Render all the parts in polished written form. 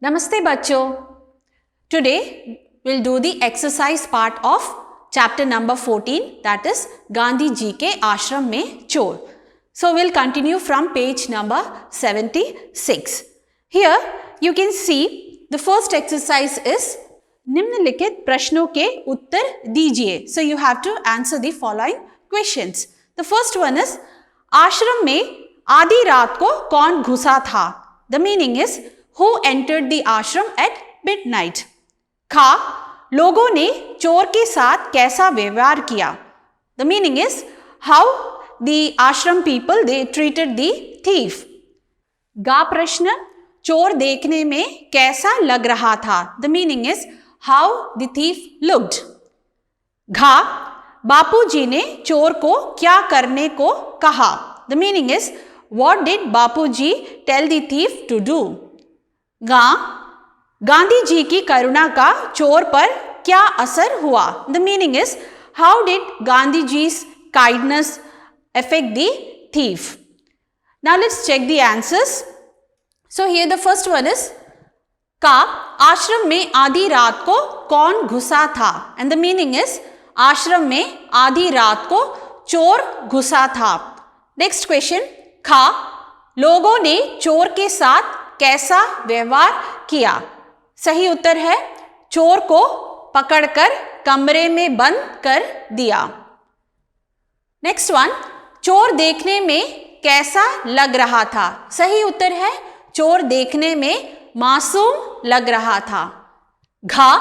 नमस्ते बच्चों. Today we'll do the exercise part of chapter number 14, that is Gandhi ji के आश्रम में चोर. So we'll continue from page number 76. Here you can see the first exercise is निम्नलिखित प्रश्नों के उत्तर दीजिए. So you have to answer the following questions. The first one is आश्रम में आधी रात को कौन घुसा था? The meaning is who entered the ashram at midnight. खा, लोगों ने चोर के साथ कैसा व्यवहार किया? The meaning is how the ashram people they treated the thief. गा प्रश्न, चोर देखने में कैसा लग रहा था? The meaning is how the thief looked. घा, बापूजी ने चोर को क्या करने को कहा? The meaning is what did Bapuji tell the thief to do? गा, गांधी जी की करुणा का चोर पर क्या असर हुआ? The meaning is how did Gandhi ji's kindness affect the thief? Now let's check the answers. So here the first one is का, आश्रम में आधी रात को कौन घुसा था? And the meaning is आश्रम में आधी रात को चोर घुसा था. Next question, खा, लोगों ने चोर के साथ कैसा व्यवहार किया? सही उत्तर है चोर को पकड़कर कमरे में बंद कर दिया. नेक्स्ट वन, चोर देखने में कैसा लग रहा था? सही उत्तर है चोर देखने में मासूम लग रहा था. घा,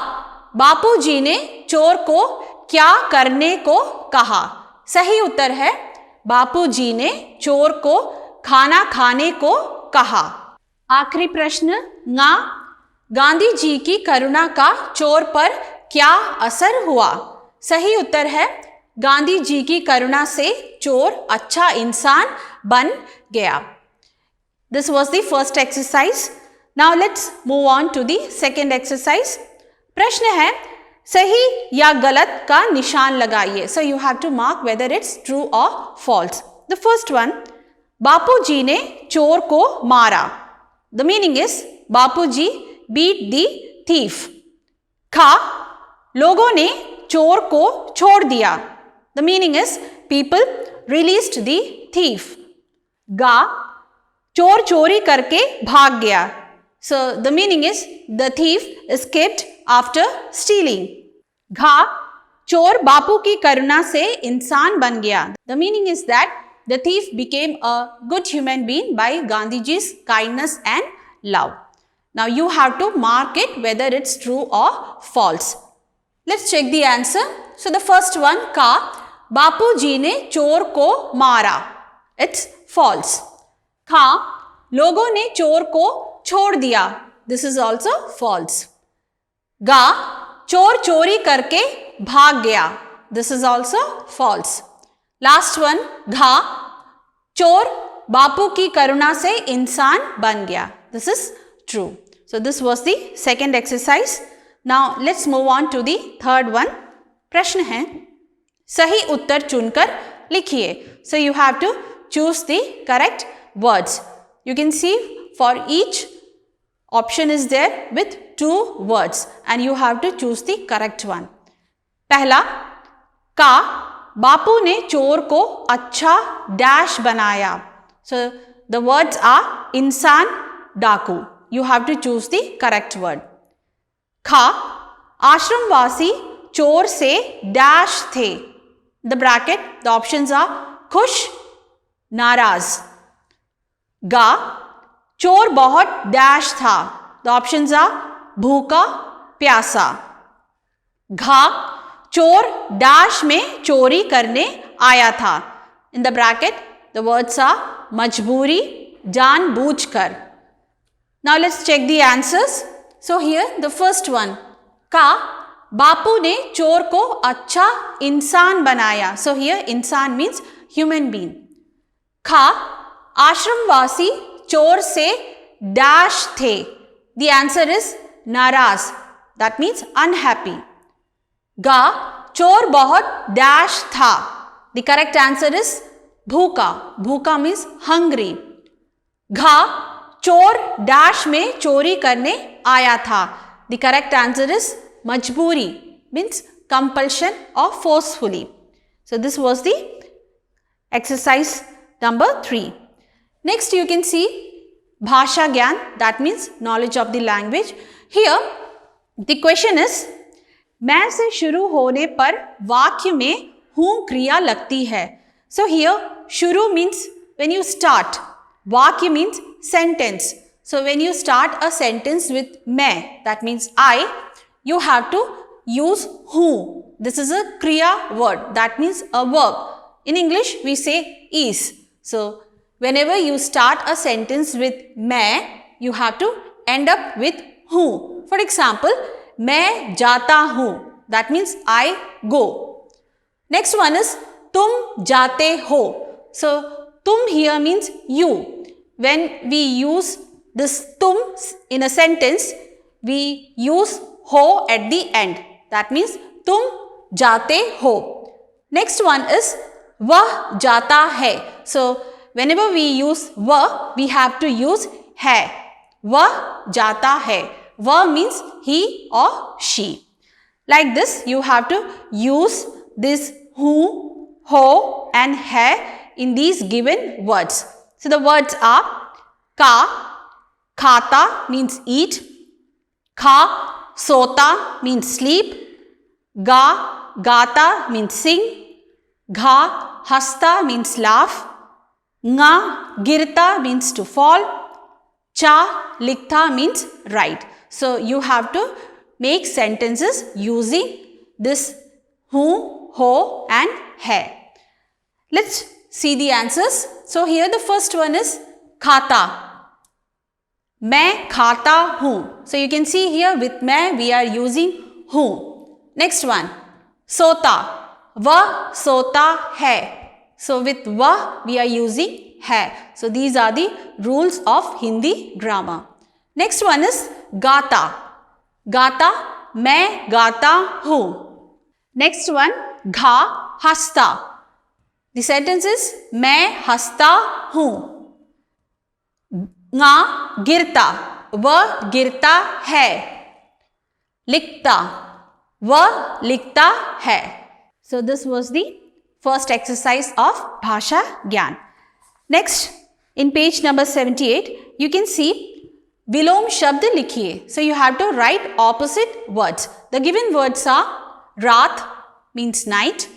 बापूजी ने चोर को क्या करने को कहा? सही उत्तर है बापूजी ने चोर को खाना खाने को कहा. आखिरी प्रश्न, गा, गांधी जी की करुणा का चोर पर क्या असर हुआ? सही उत्तर है गांधी जी की करुणा से चोर अच्छा इंसान बन गया. This was the first exercise. Now let's move on to the second exercise. प्रश्न है सही या गलत का निशान लगाइए. So you have to mark whether it's true और false. The first one, Bapuji ने चोर को मारा. The meaning is Bapuji beat the thief. खा, लोगों ने चोर को छोड़ दिया. The meaning is people released the thief. गा, चोर चोरी करके भाग गया. So the meaning is the thief escaped after stealing. घा, चोर बापू की करुणा से इंसान बन गया. The meaning is that the thief became a good human being by Gandhiji's kindness and love. Now you have to mark it whether it's true or false. Let's check the answer. So the first one, का, बापूजी ने चोर को मारा. It's false. खा, लोगों ने चोर को छोड़ दिया. This is also false. गा, चोर चोरी करके भाग गया. This is also false. Last one, घा, चोर बापू की करुणा से इंसान बन गया. This is true. So this was the second exercise. Now let's move on to the third one. प्रश्न है सही उत्तर चुनकर लिखिए. So you have to choose the correct words. You can see for each option is there with 2 words and you have to choose the correct one. पहला, का, बापू ने चोर को अच्छा डैश बनाया. सो द वर्ड्स आर इंसान डाकू. You have to choose the correct word. खा, आश्रमवासी चोर से डैश थे. The bracket the options are खुश, नाराज. गा, चोर बहुत डैश था. द ऑप्शंस आर भूखा, प्यासा. घा, चोर डैश में चोरी करने आया था. In the bracket the words are मजबूरी, जानबूझकर. Now let's check the answers. So here the first one, का, बापू ने चोर को अच्छा इंसान बनाया. सो हियर इंसान मीन्स ह्यूमन बीइंग. खा, आश्रमवासी चोर से डैश थे. द आंसर इज नाराज. That means unhappy. गा, चोर बहुत डैश था. द करेक्ट आंसर इज भूखा. भूखा मीन्स हंग्री. घा, चोर डैश में चोरी करने आया था. The correct answer is majburi, means compulsion or forcefully. So this was the exercise number 3. Next you can see Bhasha Gyan, that means knowledge of the language. Here the question is, मैं से शुरू होने पर वाक्य में हूँ क्रिया लगती है. So here शुरू means when you start, वाक्य means sentence. So when you start a sentence with मैं, that means I, you have to use who. This is a kriya word, that means a verb. In English we say is. So whenever you start a sentence with मैं, you have to end up with who. For example, मैं जाता हूँ, that means I go. Next one is तुम जाते हो. So तुम here means you. When we use this tum in a sentence, we use ho at the end. That means tum jate ho. Next one is vah jata hai. So whenever we use vah, we have to use hai. Vah jata hai. Vah means he or she. Like this, you have to use this who, ho and hai in these given words. So the words are ka, khata means eat, kha, sota means sleep, ga, gata means sing, gha, hasta means laugh, nga, girta means to fall, cha, likhta means write. So you have to make sentences using this who, ho and hai. Let's see the answers. So here the first one is khata. मैं खाता हूँ. So you can see here with मैं we are using हूँ. Next one सोता. वह सोता है. So with वह we are using है. So these are the rules of Hindi grammar. Next one is गाता. गाता मैं गाता हूँ. Next one घा हंसता. The sentence is मैं हंसता हूँ. nga गिरता. वह गिरता है. लिखता. वह लिखता है. So this was the first exercise of Bhasha Gyan. Next, in page number 78, you can see विलोम शब्द लिखिए. So you have to write opposite words. The given words are रात means night,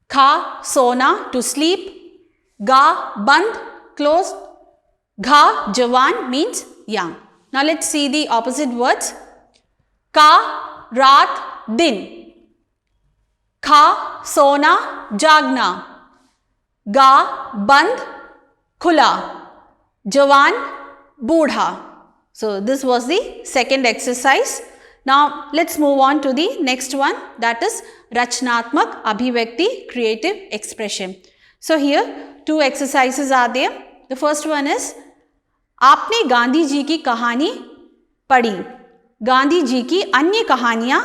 खा सोना to sleep, गा बंद closed, घा जवान means young. Now let's see the opposite words. का रात दिन, खा सोना जागना, गा बंद खुला, जवान बूढ़ा. So this was the second exercise. Now let's move on to the next one, that is Rachnatmak Abhivyakti, creative expression. So here two exercises are there. The first one is आपने गांधी जी की कहानी पढ़ी. गांधी जी की अन्य कहानियां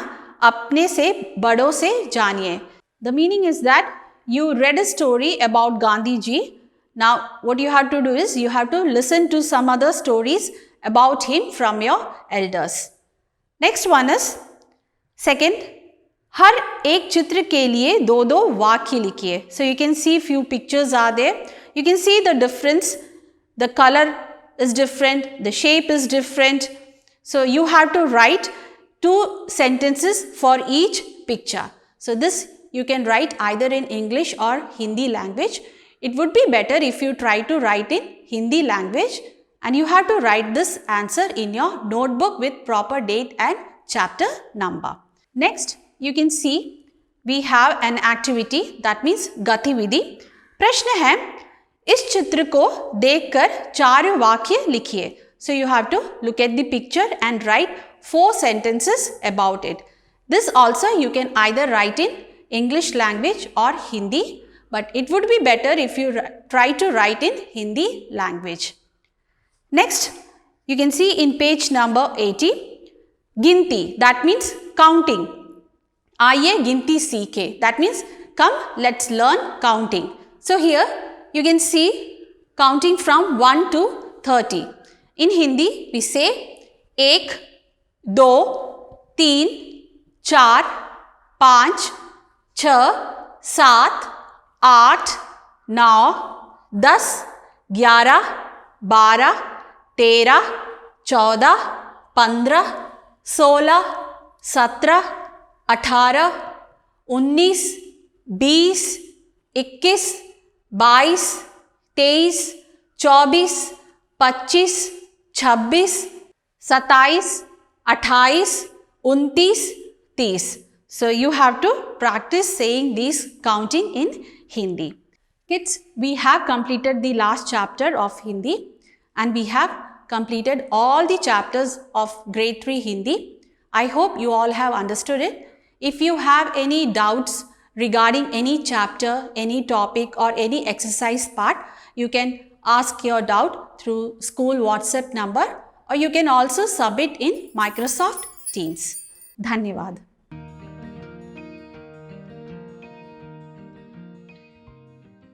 अपने से बड़ों से जानिए. The meaning is that you read a story about Gandhi ji. Now what you have to do is you have to listen to some other stories about him from your elders. Next one is second, हर एक चित्र के लिए दो दो वाक्य लिखिए. So you can see few pictures are there. You can see the difference. The color is different. The shape is different. So you have to write two sentences for each picture. So this you can write either in English or Hindi language. It would be better if you try to write in Hindi language, and you have to write this answer in your notebook with proper date and chapter number. Next, you can see we have an activity, that means गतिविधि. प्रश्न है इस चित्र को देखकर 4 वाक्य लिखिए. So you have to look at the picture and write 4 sentences about it. This also you can either write in English language or Hindi, but it would be better if you try to write in Hindi language. Next, you can see in page number 80, गिनती, that means counting. आइए गिनती सीखे, that means come let's learn counting. So here you can see counting from 1 to 30. In Hindi, we say 1, 2, 3, 4, 5, 6, 7, 8, 9, 10, 11, 12, 13, 14, 15, 16, 17, 18, 19, 20, 21, 22, 23, 24, 25, 26, 27, 28, 29, 30. So you have to practice saying these counting in Hindi. Kids, we have completed the last chapter of Hindi and we have completed all the chapters of grade 3 Hindi. I hope you all have understood it. If you have any doubts regarding any chapter, any topic or any exercise part, you can ask your doubt through school WhatsApp number or you can also submit in Microsoft Teams. Dhanyavad.